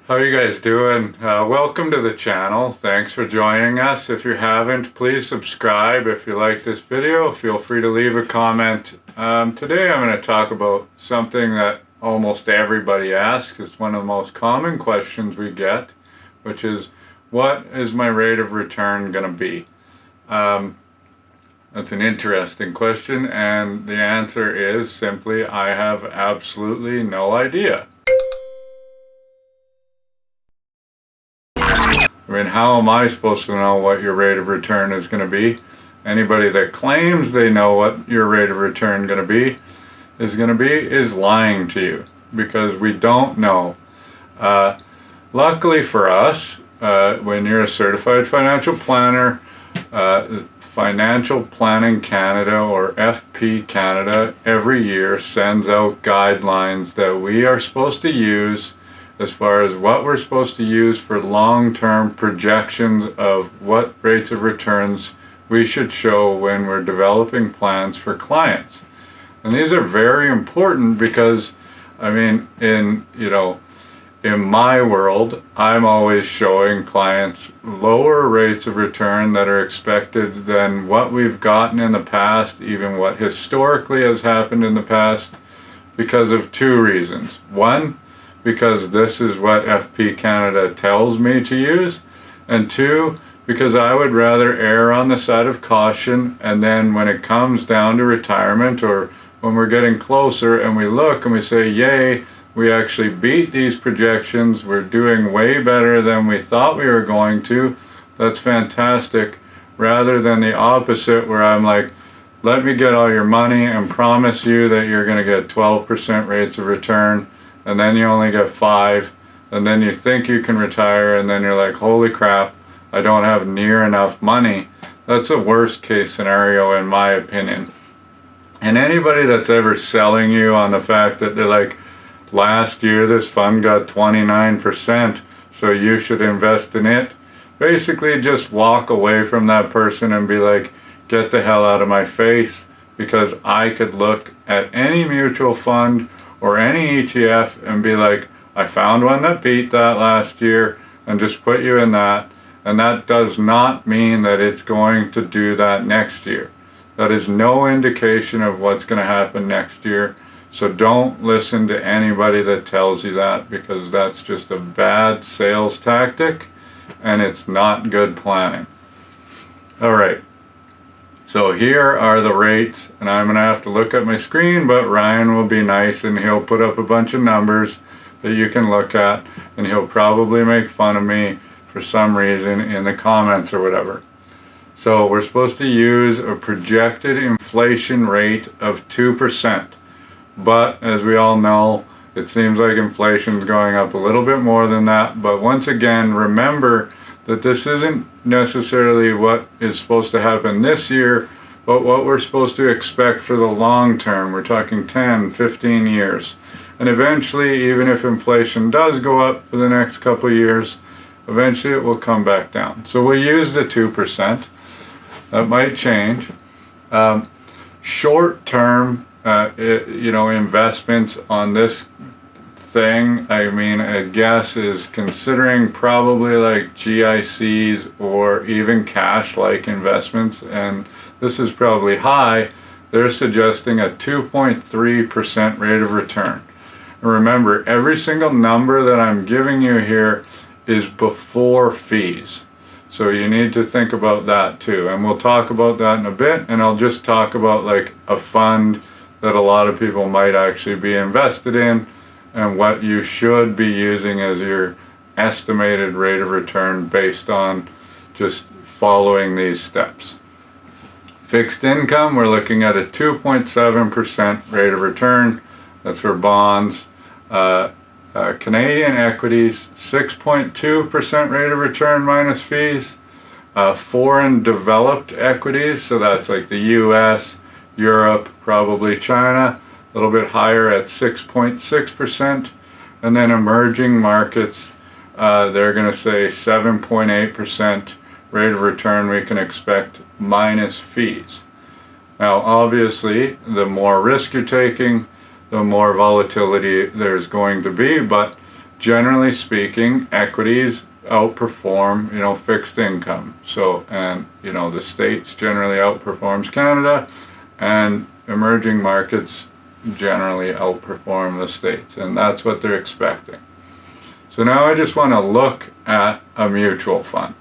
How are you guys doing? Welcome to the channel. Thanks for joining us. If you haven't, please subscribe. If you like this video, feel free to leave a comment. Today I'm going to talk about something that almost everybody asks. It's one of the most common questions we get, which is, what is my rate of return going to be? That's an interesting question, and the answer is simply, I have absolutely no idea. I mean, how am I supposed to know what your rate of return is going to be? Anybody that claims they know what your rate of return is lying to you, because we don't know. Luckily for us, when you're a certified financial planner, Financial Planning Canada, or FP Canada, every year sends out guidelines that we are supposed to use as far as what we're supposed to use for long-term projections of what rates of returns we should show when we're developing plans for clients. And these are very important because, I mean, in my world, I'm always showing clients lower rates of return that are expected than what we've gotten in the past, even what historically has happened in the past, because of two reasons. One, because this is what FP Canada tells me to use, and two, because I would rather err on the side of caution, and then when it comes down to retirement, or when we're getting closer and we look and we say, yay, we actually beat these projections, we're doing way better than we thought we were going to, that's fantastic, rather than the opposite where I'm like, let me get all your money and promise you that you're going to get 12% rates of return, and then you only get 5, and then you think you can retire, and then you're like, holy crap, I don't have near enough money. That's a worst case scenario in my opinion. And anybody that's ever selling you on the fact that they're like, last year this fund got 29%, so you should invest in it, basically just walk away from that person and be like, get the hell out of my face, because I could look at any mutual fund or any ETF and be like, I found one that beat that last year, and just put you in that, and that does not mean that it's going to do that next year. That is no indication of what's going to happen next year. So don't listen to anybody that tells you that, because that's just a bad sales tactic and it's not good planning. Alright, so here are the rates, and I'm going to have to look at my screen, but Ryan will be nice and he'll put up a bunch of numbers that you can look at, and he'll probably make fun of me for some reason in the comments or whatever. So we're supposed to use a projected inflation rate of 2%. But as we all know, it seems like inflation is going up a little bit more than that. But once again, remember that this isn't necessarily what is supposed to happen this year, but what we're supposed to expect for the long term. We're talking 10, 15 years. And eventually, even if inflation does go up for the next couple of years, eventually it will come back down. So we'll use the 2%. That might change. Short term, investments on this thing, I mean, a guess is considering probably like GICs or even cash-like investments, and this is probably high. They're suggesting a 2.3% rate of return. And remember, every single number that I'm giving you here is before fees. So you need to think about that too. And we'll talk about that in a bit, and I'll just talk about like a fund that a lot of people might actually be invested in, and what you should be using as your estimated rate of return based on just following these steps. Fixed income, we're looking at a 2.7% rate of return. That's for bonds. Canadian equities, 6.2% rate of return minus fees. Foreign developed equities, so that's like the US, Europe, probably China, a little bit higher at 6.6%. And then emerging markets, they're going to say 7.8% rate of return we can expect minus fees. Now obviously, the more risk you're taking, the more volatility there's going to be, but generally speaking, equities outperform, fixed income. So, and, the States generally outperforms Canada, and emerging markets generally outperform the States, and that's what they're expecting. So now I just want to look at a mutual fund.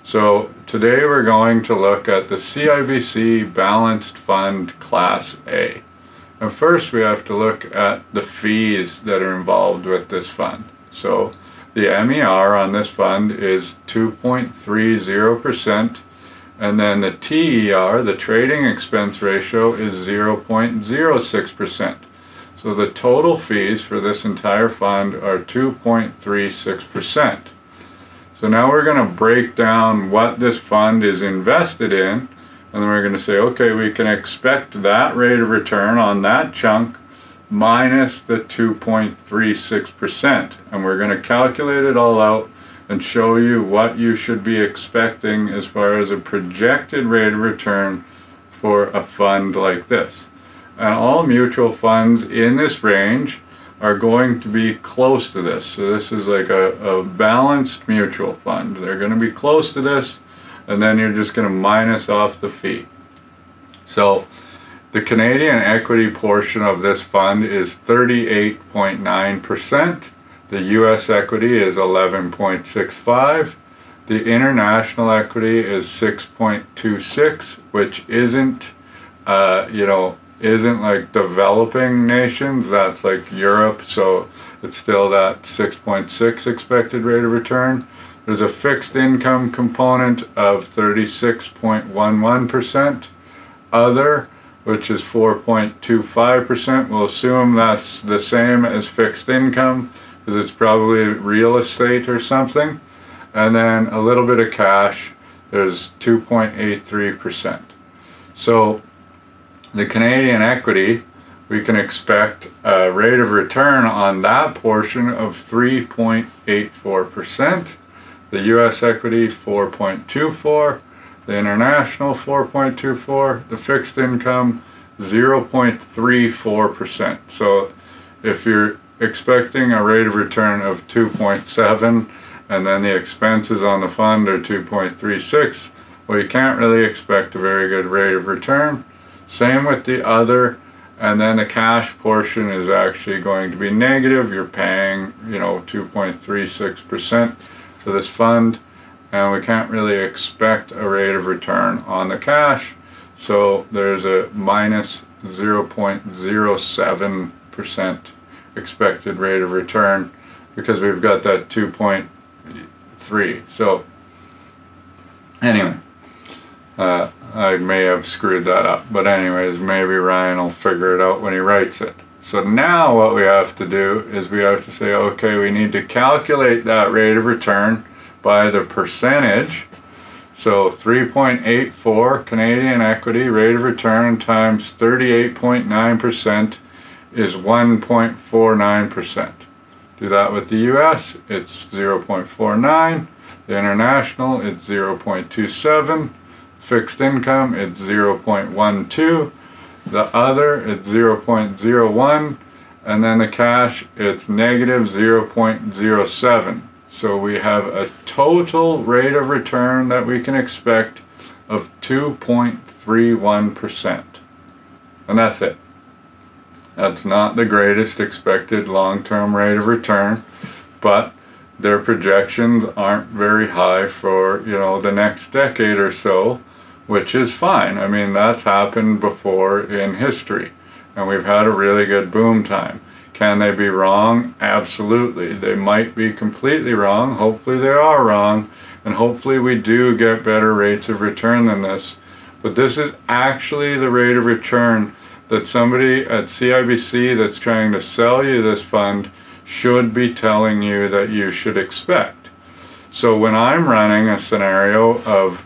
So today we're going to look at the CIBC Balanced Fund Class A. And first we have to look at the fees that are involved with this fund. So the MER on this fund is 2.30%, and then the TER, the trading expense ratio, is 0.06%. So the total fees for this entire fund are 2.36%. So now we're going to break down what this fund is invested in, and then we're going to say, okay, we can expect that rate of return on that chunk minus the 2.36%. And we're going to calculate it all out and show you what you should be expecting as far as a projected rate of return for a fund like this. And all mutual funds in this range are going to be close to this. So this is like a balanced mutual fund. They're going to be close to this, and then you're just going to minus off the fee. So the Canadian equity portion of this fund is 38.9%. The US equity is 11.65. The international equity is 6.26, which isn't like developing nations. That's like Europe, so it's still that 6.6 expected rate of return. There's a fixed income component of 36.11%. Other, which is 4.25%. We'll assume that's the same as fixed income, because it's probably real estate or something. And then a little bit of cash, there's 2.83%. So the Canadian equity, we can expect a rate of return on that portion of 3.84%. The US equity, 4.24%. The international, 4.24%. The fixed income, 0.34%. So if you're expecting a rate of return of 2.7 and then the expenses on the fund are 2.36, well, you can't really expect a very good rate of return. Same with the other, and then the cash portion is actually going to be negative. You're paying, 2.36% for this fund, and we can't really expect a rate of return on the cash. So there's a minus 0.07% expected rate of return because we've got that 2.3. So anyway, I may have screwed that up, but anyways, maybe Ryan will figure it out when he writes it. So now what we have to do is we have to say, okay, we need to calculate that rate of return by the percentage. So 3.84 Canadian equity rate of return times 38.9% is 1.49%. Do that with the US, it's 0.49. The international, it's 0.27. Fixed income, it's 0.12. The other, it's 0.01. And then the cash, it's negative 0.07. So we have a total rate of return that we can expect of 2.31%. And that's it. That's not the greatest expected long-term rate of return, but their projections aren't very high for, the next decade or so, which is fine. I mean, that's happened before in history, and we've had a really good boom time. Can they be wrong? Absolutely. They might be completely wrong. Hopefully they are wrong, and hopefully we do get better rates of return than this. But this is actually the rate of return that somebody at CIBC that's trying to sell you this fund should be telling you that you should expect. So when I'm running a scenario of,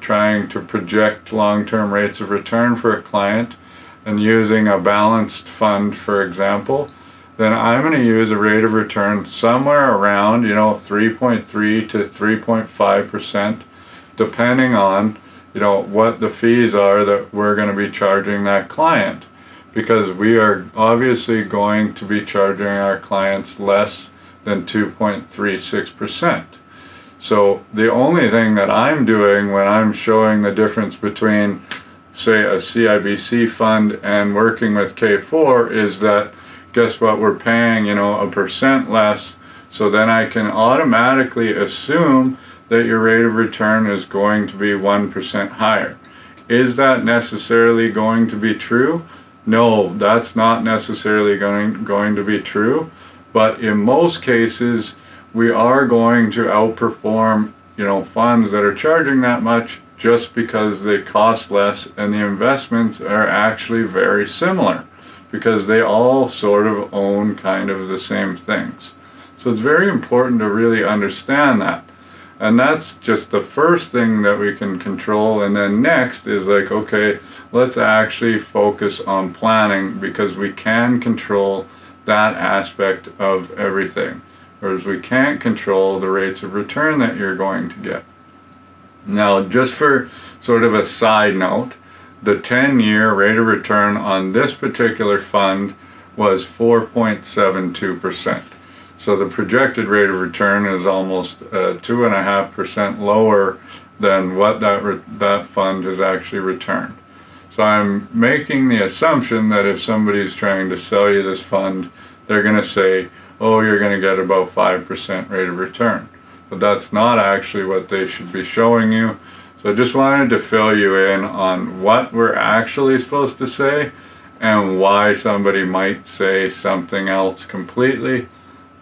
trying to project long-term rates of return for a client and using a balanced fund, for example, then I'm going to use a rate of return somewhere around, 3.3 to 3.5%, depending on, what the fees are that we're going to be charging that client. Because we are obviously going to be charging our clients less than 2.36%. So the only thing that I'm doing when I'm showing the difference between, say, a CIBC fund and working with K4 is that, guess what, we're paying, you know, 1% less. So then I can automatically assume that your rate of return is going to be 1% higher. Is that necessarily going to be true? No, that's not necessarily going to be true. But in most cases, we are going to outperform, you know, funds that are charging that much just because they cost less and the investments are actually very similar because they all sort of own kind of the same things. So it's very important to really understand that. And that's just the first thing that we can control. And then next is like, okay, let's actually focus on planning because we can control that aspect of everything. Whereas we can't control the rates of return that you're going to get. Now, just for sort of a side note, the 10-year rate of return on this particular fund was 4.72%. So the projected rate of return is almost 2.5% lower than what that fund has actually returned. So I'm making the assumption that if somebody's trying to sell you this fund, they're going to say, oh, you're going to get about 5% rate of return. But that's not actually what they should be showing you. So I just wanted to fill you in on what we're actually supposed to say and why somebody might say something else completely.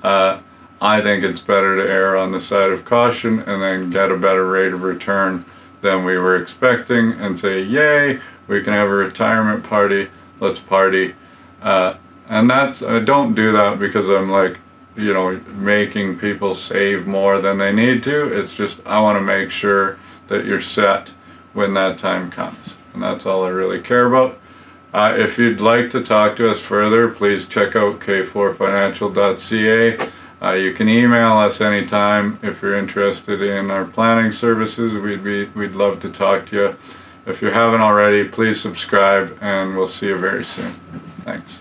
I think it's better to err on the side of caution and then get a better rate of return than we were expecting and say, yay, we can have a retirement party, let's party. And that's, I don't do that because I'm like, you know, making people save more than they need to. It's just, I want to make sure that you're set when that time comes. And that's all I really care about. If you'd like to talk to us further, please check out k4financial.ca. You can email us anytime if you're interested in our planning services. We'd love to talk to you. If you haven't already, please subscribe and we'll see you very soon. Thanks.